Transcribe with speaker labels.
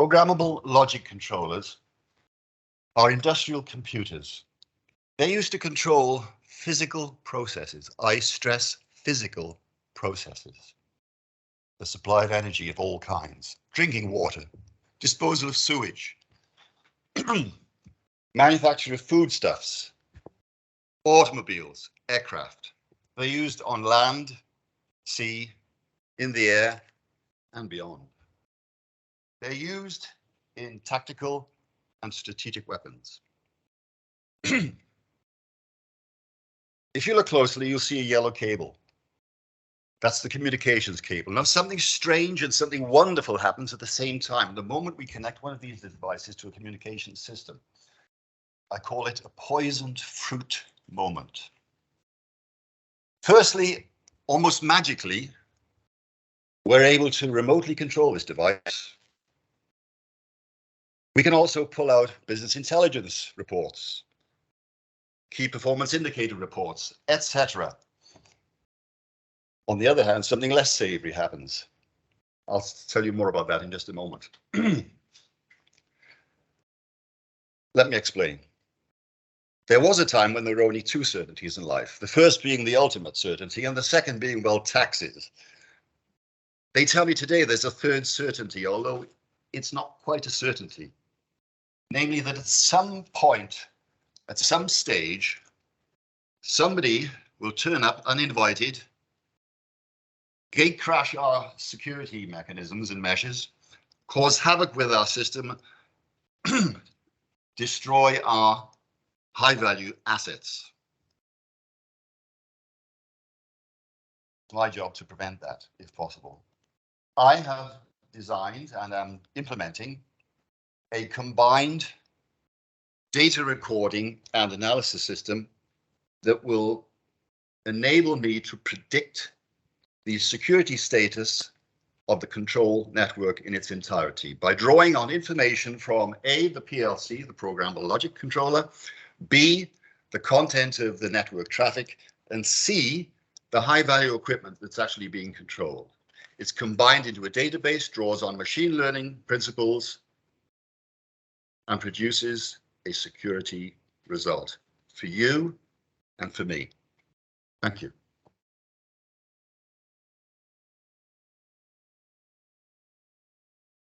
Speaker 1: Programmable logic controllers are industrial computers. They used to control physical processes. I stress physical processes. The supply of energy of all kinds, drinking water, disposal of sewage, manufacture of foodstuffs, automobiles, aircraft. They're used on land, sea, in the air, and beyond. They're used in tactical and strategic weapons. If you look closely, you'll see a yellow cable. That's the communications cable. Now, something strange and something wonderful happens at the same time. The moment we connect one of these devices to a communication system, I call it a poisoned fruit moment. Firstly, almost magically, we're able to remotely control this device. We can also pull out business intelligence reports, key performance indicator reports, etc. On the other hand, something less savory happens. I'll tell you more about that in just a moment. Let me explain. There was a time when there were only two certainties in life, the first being the ultimate certainty and the second being, well, taxes. They tell me today there's a third certainty, although it's not quite a certainty. Namely that at some point, at some stage, somebody will turn up uninvited, gate crash our security mechanisms and measures, cause havoc with our system, destroy our high-value assets. It's my job to prevent that, if possible. I have designed and am implementing a combined data recording and analysis system that will enable me to predict the security status of the control network in its entirety by drawing on information from A, the PLC, the programmable logic controller, B, the content of the network traffic, and C, the high-value equipment that's actually being controlled. It's combined into a database, draws on machine learning principles, and produces a security result for you and for me. Thank you.